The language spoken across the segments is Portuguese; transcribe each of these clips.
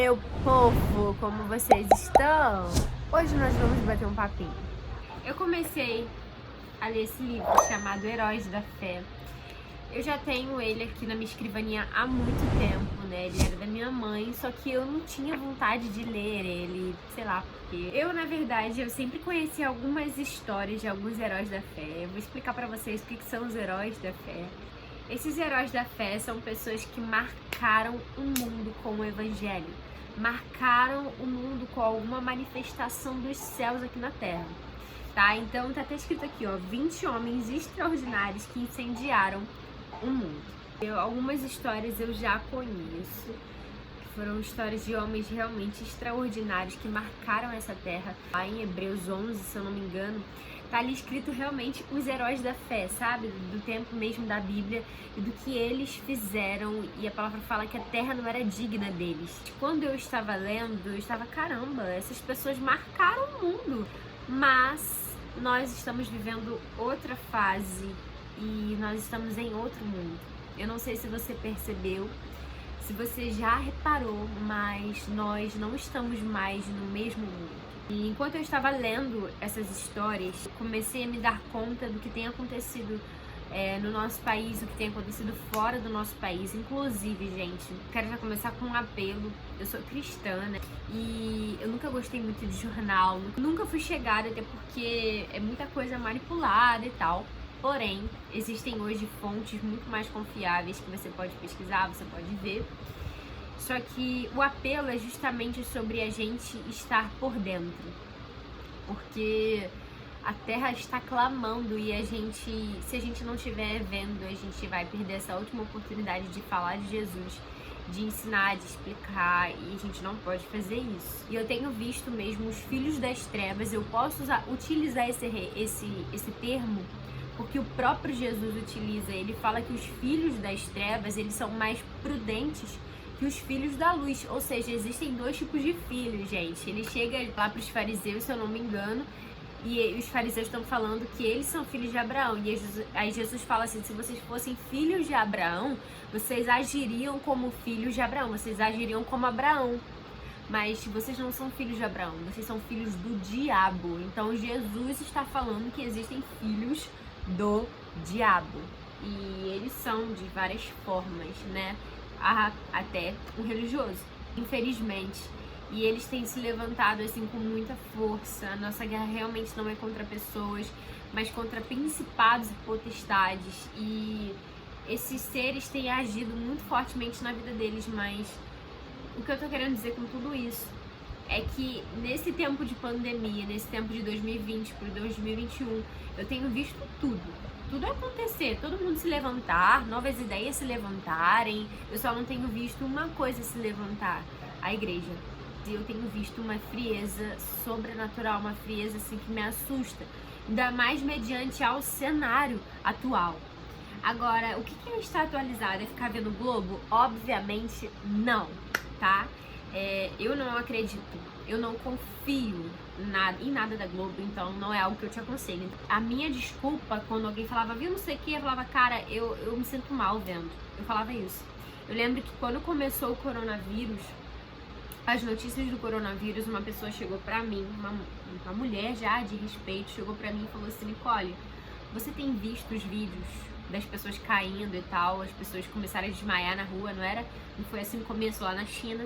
meu povo, como vocês estão? Hoje nós vamos bater um papinho. Eu comecei a ler esse livro chamado Heróis da Fé. Eu já tenho ele aqui na minha escrivaninha há muito tempo, né? Ele era da minha mãe, só que eu não tinha vontade de ler ele, sei lá porque. Eu, na verdade, eu sempre conheci algumas histórias de alguns heróis da fé. Eu vou explicar pra vocês o que são os heróis da fé. Esses heróis da fé são pessoas que marcaram o mundo com o evangelho, marcaram o mundo com alguma manifestação dos céus aqui na terra, tá? Então tá até escrito aqui, ó, 20 homens extraordinários que incendiaram o mundo. Algumas histórias eu já conheço, foram histórias de homens realmente extraordinários que marcaram essa terra. Lá em Hebreus 11, se eu não me engano, tá ali escrito realmente os heróis da fé, sabe? Do tempo mesmo da Bíblia e do que eles fizeram. E a palavra fala que a terra não era digna deles. Quando eu estava lendo, eu estava, caramba, essas pessoas marcaram o mundo. Mas nós estamos vivendo outra fase e nós estamos em outro mundo. Eu não sei se você percebeu, se você já reparou, mas nós não estamos mais no mesmo mundo. E enquanto eu estava lendo essas histórias, comecei a me dar conta do que tem acontecido no nosso país, o que tem acontecido fora do nosso país. Inclusive, gente, quero já começar com um apelo. Eu sou cristã, né? E eu nunca gostei muito de jornal, nunca fui chegada, até porque é muita coisa manipulada e tal. Porém, existem hoje fontes muito mais confiáveis que você pode pesquisar, você pode ver. Só que o apelo é justamente sobre a gente estar por dentro. Porque a terra está clamando e se a gente não estiver vendo, a gente vai perder essa última oportunidade de falar de Jesus, de ensinar, de explicar, e a gente não pode fazer isso. E eu tenho visto mesmo os filhos das trevas, eu posso utilizar esse termo, porque o próprio Jesus utiliza, ele fala que os filhos das trevas, eles são mais prudentes que os filhos da luz, ou seja, existem dois tipos de filhos, gente. Ele chega lá para os fariseus, se eu não me engano, e os fariseus estão falando que eles são filhos de Abraão, e aí Jesus fala assim, se vocês fossem filhos de Abraão, vocês agiriam como filhos de Abraão, vocês agiriam como Abraão. Mas vocês não são filhos de Abraão, vocês são filhos do diabo. Então Jesus está falando que existem filhos do diabo. E eles são de várias formas, né? Até o religioso, infelizmente. E eles têm se levantado assim com muita força. A nossa guerra realmente não é contra pessoas, mas contra principados e potestades. E esses seres têm agido muito fortemente na vida deles, mas o que eu tô querendo dizer com tudo isso é que nesse tempo de pandemia, nesse tempo de 2020 para 2021, eu tenho visto tudo acontecer, todo mundo se levantar, novas ideias se levantarem. Eu só não tenho visto uma coisa se levantar, a igreja. Eu tenho visto uma frieza sobrenatural, uma frieza assim que me assusta, ainda mais mediante ao cenário atual. Agora, o que é estar atualizado? É ficar vendo o Globo? Obviamente não, tá? Eu não acredito, eu não confio em nada da Globo, então não é algo que eu te aconselho. A minha desculpa, quando alguém falava, viu, não sei o que, eu falava, cara, eu me sinto mal vendo. Eu falava isso. Eu lembro que quando começou o coronavírus, as notícias do coronavírus, uma pessoa chegou pra mim, uma mulher já de respeito, chegou pra mim e falou assim, Nicole, você tem visto os vídeos das pessoas caindo e tal, as pessoas começaram a desmaiar na rua, não era? Não foi assim que começou lá na China.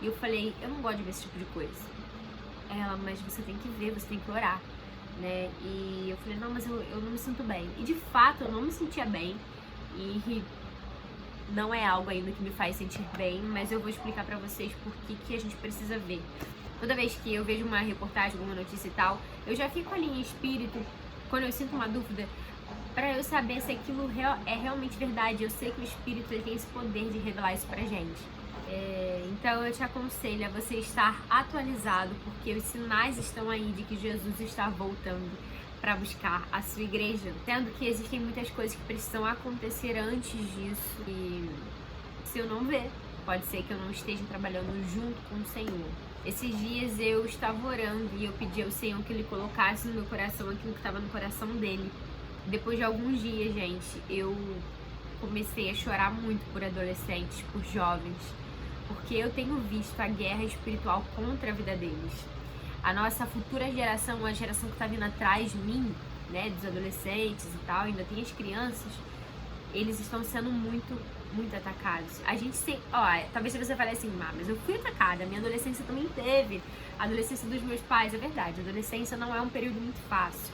E eu falei, eu não gosto de ver esse tipo de coisa. Ela, mas você tem que ver, você tem que orar, né? E eu falei, não, mas eu não me sinto bem. E de fato, eu não me sentia bem. E não é algo ainda que me faz sentir bem, mas eu vou explicar pra vocês por que a gente precisa ver. Toda vez que eu vejo uma reportagem, alguma notícia e tal, eu já fico ali em espírito, quando eu sinto uma dúvida, pra eu saber se aquilo é realmente verdade. Eu sei que o Espírito ele tem esse poder de revelar isso pra gente. Então eu te aconselho a você estar atualizado, porque os sinais estão aí de que Jesus está voltando para buscar a sua igreja. Sendo que existem muitas coisas que precisam acontecer antes disso, e se eu não ver, pode ser que eu não esteja trabalhando junto com o Senhor. Esses dias eu estava orando e eu pedi ao Senhor que Ele colocasse no meu coração aquilo que estava no coração dele. Depois de alguns dias, gente, eu comecei a chorar muito por adolescentes, por jovens, porque eu tenho visto a guerra espiritual contra a vida deles. A nossa futura geração, a geração que tá vindo atrás de mim, né, dos adolescentes e tal, ainda tem as crianças, eles estão sendo muito atacados. A gente talvez você fale assim, mas eu fui atacada, minha adolescência também teve, a adolescência dos meus pais, é verdade, a adolescência não é um período muito fácil,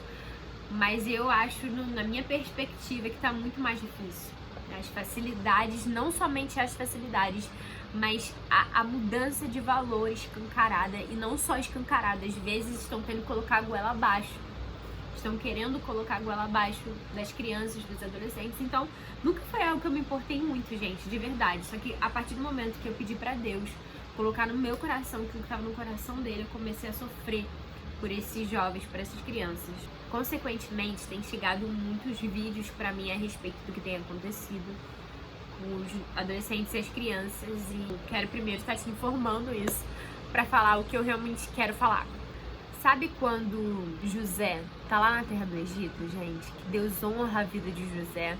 mas eu acho, na minha perspectiva, que tá muito mais difícil. As facilidades, não somente as facilidades, mas a mudança de valor escancarada, e não só escancarada, às vezes estão querendo colocar a goela abaixo. Estão querendo colocar a goela abaixo das crianças, dos adolescentes. Então, nunca foi algo que eu me importei muito, gente, de verdade. Só que a partir do momento que eu pedi pra Deus colocar no meu coração aquilo que estava no coração dele, eu comecei a sofrer por esses jovens, por essas crianças. Consequentemente, tem chegado muitos vídeos pra mim a respeito do que tem acontecido com os adolescentes e as crianças, e eu quero primeiro estar te informando isso pra falar o que eu realmente quero falar. Sabe quando José tá lá na terra do Egito, gente, que Deus honra a vida de José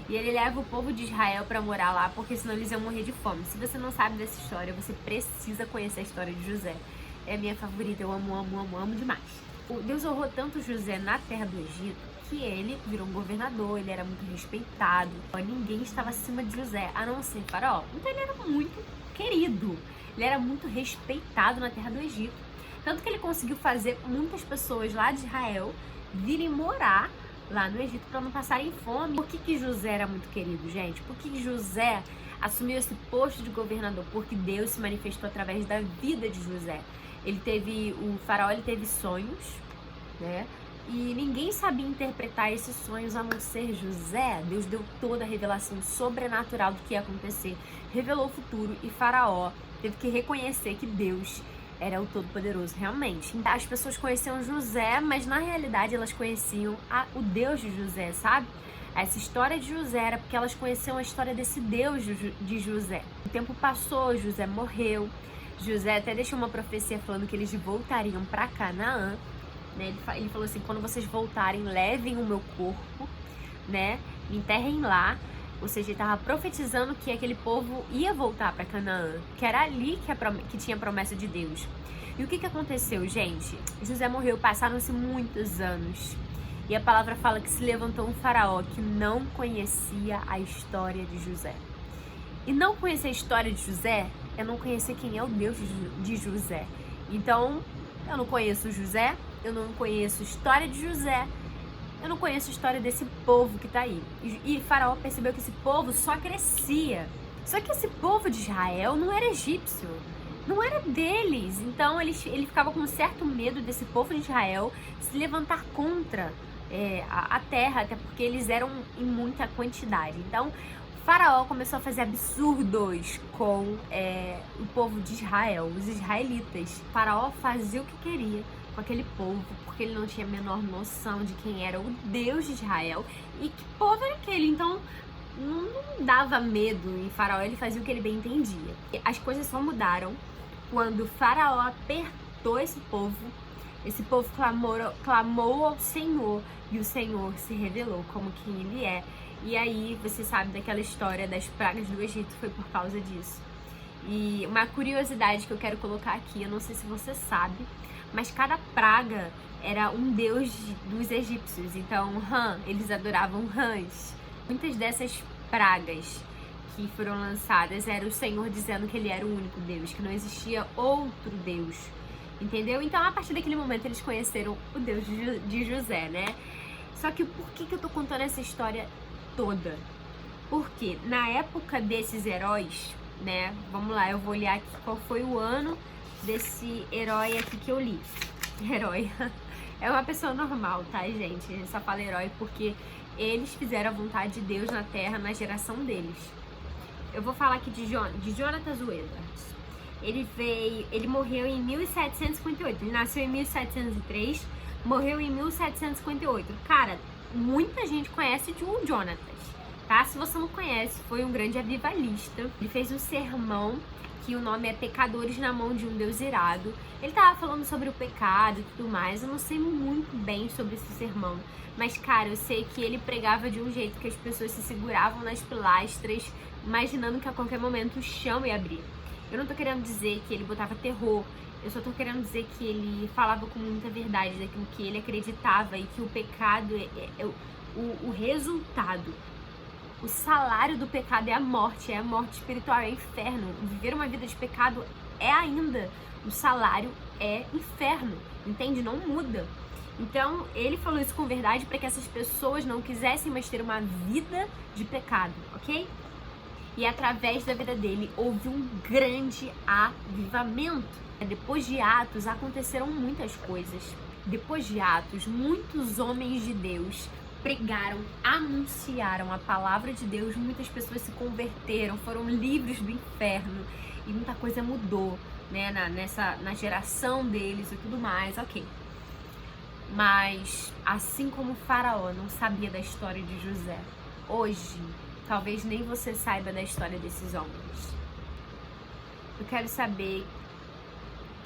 e ele leva o povo de Israel pra morar lá, porque senão eles iam morrer de fome. Se você não sabe dessa história, você precisa conhecer a história de José. É a minha favorita, eu amo demais. Deus honrou tanto José na terra do Egito que ele virou um governador, ele era muito respeitado. Ninguém estava acima de José, a não ser Faraó. Então ele era muito querido, ele era muito respeitado na terra do Egito. Tanto que ele conseguiu fazer muitas pessoas lá de Israel virem morar lá no Egito para não passarem fome. Por que José era muito querido, gente? Por que José assumiu esse posto de governador? Porque Deus se manifestou através da vida de José. O Faraó teve sonhos, né? E ninguém sabia interpretar esses sonhos a não ser José. Deus deu toda a revelação sobrenatural do que ia acontecer. Revelou o futuro e Faraó teve que reconhecer que Deus era o Todo-Poderoso, realmente. As pessoas conheciam José, mas na realidade elas conheciam o Deus de José, sabe? Essa história de José era porque elas conheciam a história desse Deus de José. O tempo passou, José morreu. José até deixou uma profecia falando que eles voltariam para Canaã, né? Ele falou assim, quando vocês voltarem, levem o meu corpo, né? Me enterrem lá. Ou seja, ele estava profetizando que aquele povo ia voltar para Canaã, que era ali que tinha a promessa de Deus. E o que aconteceu, gente? José morreu, passaram-se muitos anos. E a palavra fala que se levantou um faraó que não conhecia a história de José. E não conhecer a história de José é não conhecer quem é o Deus de José. Então, eu não conheço José, eu não conheço a história de José, eu não conheço a história desse povo que tá aí. E Faraó percebeu que esse povo só crescia. Só que esse povo de Israel não era egípcio, não era deles. Então ele ficava com um certo medo desse povo de Israel se levantar contra a terra, até porque eles eram em muita quantidade. Então Faraó começou a fazer absurdos com o povo de Israel, os israelitas. Faraó fazia o que queria com aquele povo, porque ele não tinha a menor noção de quem era o Deus de Israel e que povo era aquele. Então não dava medo em Faraó, ele fazia o que ele bem entendia. As coisas só mudaram quando Faraó apertou esse povo clamou ao Senhor e o Senhor se revelou como quem ele é. E aí você sabe daquela história das pragas do Egito, foi por causa disso. E uma curiosidade que eu quero colocar aqui, eu não sei se você sabe, mas cada praga era um deus dos egípcios. Então, eles adoravam rãs. Muitas dessas pragas que foram lançadas era o Senhor dizendo que ele era o único Deus, que não existia outro Deus. Entendeu? Então, a partir daquele momento, eles conheceram o Deus de José, né? Só que por que eu tô contando essa história toda? Porque na época desses heróis, né? Vamos lá, eu vou olhar aqui qual foi o ano desse herói aqui que eu li. Herói é uma pessoa normal, tá, gente? Eu só falo herói porque eles fizeram a vontade de Deus na terra na geração deles. Eu vou falar aqui de Jonathan Edwards. Ele morreu em 1758. Ele nasceu em 1703, morreu em 1758. Cara, muita gente conhece o Jonathan, tá? Se você não conhece, foi um grande avivalista. Ele fez um sermão que o nome é Pecadores na Mão de um Deus Irado. Ele tava falando sobre o pecado e tudo mais. Eu não sei muito bem sobre esse sermão, mas, cara, eu sei que ele pregava de um jeito que as pessoas se seguravam nas pilastras, imaginando que a qualquer momento o chão ia abrir. Eu não tô querendo dizer que ele botava terror. Eu só tô querendo dizer que ele falava com muita verdade daquilo que ele acreditava e que o pecado o resultado, o salário do pecado é a morte espiritual, é o inferno. Viver uma vida de pecado é ainda, o salário é inferno, entende? Não muda. Então, ele falou isso com verdade para que essas pessoas não quisessem mais ter uma vida de pecado, ok? E através da vida dele houve um grande avivamento. Depois de Atos aconteceram muitas coisas. Depois de Atos, muitos homens de Deus pregaram, anunciaram a palavra de Deus, muitas pessoas se converteram, foram livres do inferno e muita coisa mudou, né, na geração deles e tudo mais, ok. Mas assim como o faraó não sabia da história de José, hoje talvez nem você saiba da história desses homens. Eu quero saber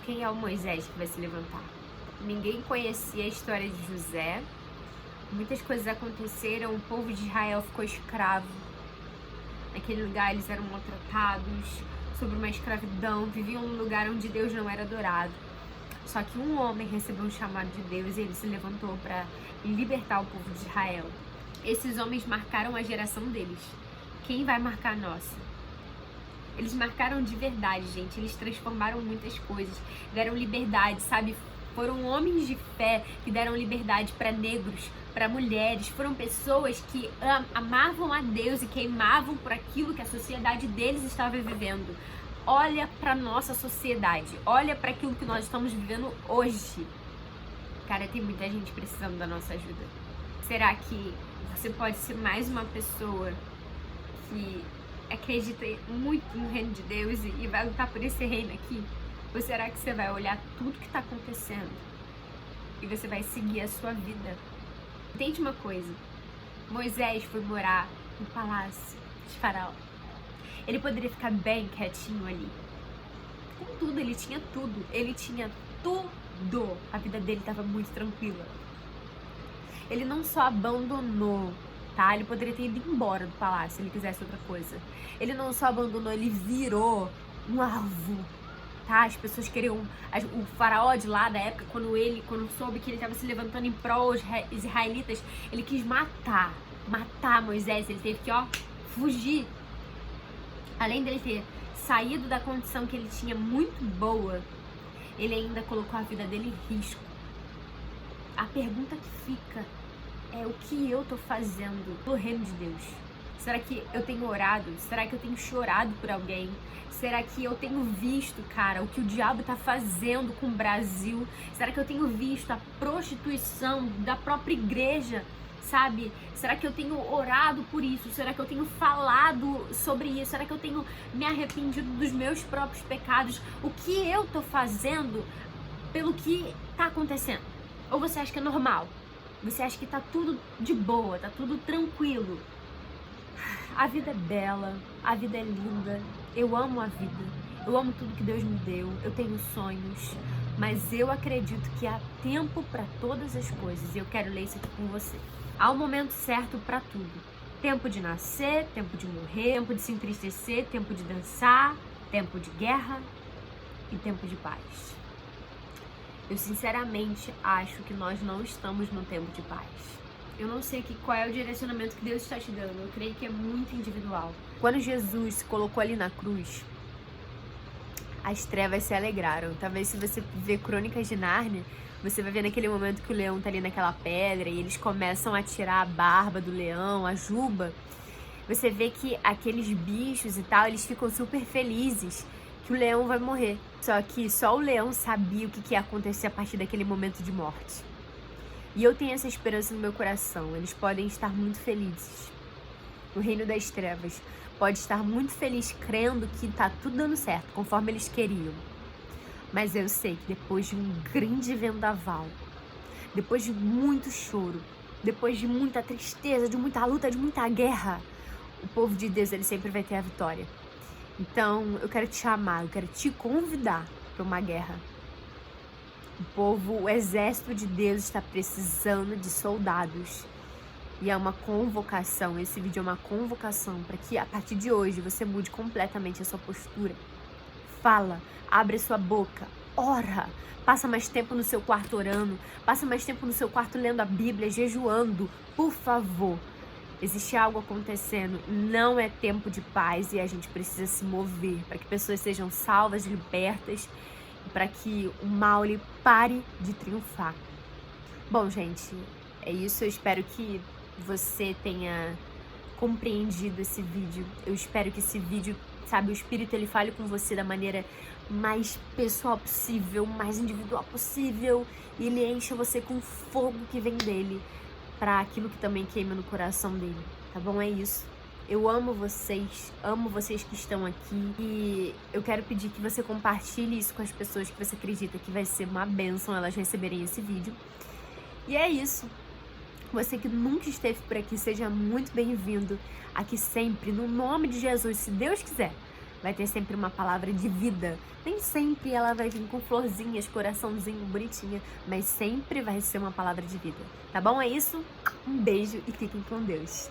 quem é o Moisés que vai se levantar. Ninguém conhecia a história de José. Muitas coisas aconteceram, o povo de Israel ficou escravo. Naquele lugar eles eram maltratados, sob uma escravidão, viviam num lugar onde Deus não era adorado. Só que um homem recebeu um chamado de Deus e ele se levantou para libertar o povo de Israel. Esses homens marcaram a geração deles. Quem vai marcar a nossa? Eles marcaram de verdade, gente. Eles transformaram muitas coisas, deram liberdade, sabe? Foram homens de fé que deram liberdade para negros, para mulheres. Foram pessoas que amavam a Deus e queimavam por aquilo que a sociedade deles estava vivendo. Olha para nossa sociedade, olha para aquilo que nós estamos vivendo hoje. Cara, tem muita gente precisando da nossa ajuda. Será que você pode ser mais uma pessoa que acredita muito no reino de Deus e vai lutar por esse reino aqui? Ou será que você vai olhar tudo que está acontecendo e você vai seguir a sua vida? Entende uma coisa? Moisés foi morar no palácio de Faraó. Ele poderia ficar bem quietinho ali. Com tudo, ele tinha tudo. Ele tinha tudo. A vida dele estava muito tranquila. Ele não só abandonou, tá? Ele poderia ter ido embora do palácio se ele quisesse outra coisa. Ele não só abandonou, ele virou um alvo, tá? As pessoas queriam... O faraó de lá da época, quando soube que ele estava se levantando em prol aos israelitas, ele quis matar Moisés. Ele teve que, fugir. Além dele ter saído da condição que ele tinha muito boa, ele ainda colocou a vida dele em risco. A pergunta que fica é: o que eu tô fazendo pelo reino de Deus? Será que eu tenho orado? Será que eu tenho chorado por alguém? Será que eu tenho visto, cara, o que o diabo tá fazendo com o Brasil? Será que eu tenho visto a prostituição da própria igreja? Sabe? Será que eu tenho orado por isso? Será que eu tenho falado sobre isso? Será que eu tenho me arrependido dos meus próprios pecados? O que eu tô fazendo pelo que tá acontecendo? Ou você acha que é normal? Você acha que tá tudo de boa, tá tudo tranquilo? A vida é bela, a vida é linda, eu amo a vida, eu amo tudo que Deus me deu, eu tenho sonhos, mas eu acredito que há tempo para todas as coisas e eu quero ler isso aqui com você. Há um momento certo para tudo. Tempo de nascer, tempo de morrer, tempo de se entristecer, tempo de dançar, tempo de guerra e tempo de paz. Eu sinceramente acho que nós não estamos no tempo de paz. Eu não sei qual é o direcionamento que Deus está te dando. Eu creio que é muito individual. Quando Jesus se colocou ali na cruz, as trevas se alegraram. Talvez se você ver Crônicas de Nárnia, você vai ver naquele momento que o leão tá ali naquela pedra e eles começam a tirar a barba do leão, a juba. Você vê que aqueles bichos e tal, eles ficam super felizes que o leão vai morrer. Só que só o leão sabia o que ia acontecer a partir daquele momento de morte. E eu tenho essa esperança no meu coração. Eles podem estar muito felizes. O reino das trevas pode estar muito feliz crendo que tá tudo dando certo, conforme eles queriam. Mas eu sei que depois de um grande vendaval, depois de muito choro, depois de muita tristeza, de muita luta, de muita guerra, o povo de Deus, ele sempre vai ter a vitória. Então, eu quero te chamar, eu quero te convidar para uma guerra. O exército de Deus está precisando de soldados. E é uma convocação, esse vídeo é uma convocação para que a partir de hoje você mude completamente a sua postura. fala, abre sua boca, ora. Passa mais tempo no seu quarto orando, passa mais tempo no seu quarto lendo a Bíblia, jejuando, por favor. Existe algo acontecendo, não é tempo de paz e a gente precisa se mover para que pessoas sejam salvas, libertas e para que o mal ele pare de triunfar. Bom, gente, é isso. Eu espero que você tenha compreendido esse vídeo. Eu espero que esse vídeo, sabe, o Espírito ele fale com você da maneira mais pessoal possível, mais individual possível, e ele encha você com o fogo que vem dele para aquilo que também queima no coração dele, tá bom? É isso. Eu amo vocês que estão aqui, e eu quero pedir que você compartilhe isso com as pessoas que você acredita que vai ser uma bênção elas receberem esse vídeo. E é isso. Você que nunca esteve por aqui, seja muito bem-vindo aqui sempre, no nome de Jesus, se Deus quiser. Vai ter sempre uma palavra de vida. Nem sempre ela vai vir com florzinhas, coraçãozinho, bonitinha, mas sempre vai ser uma palavra de vida. Tá bom? É isso? Um beijo e fiquem com Deus.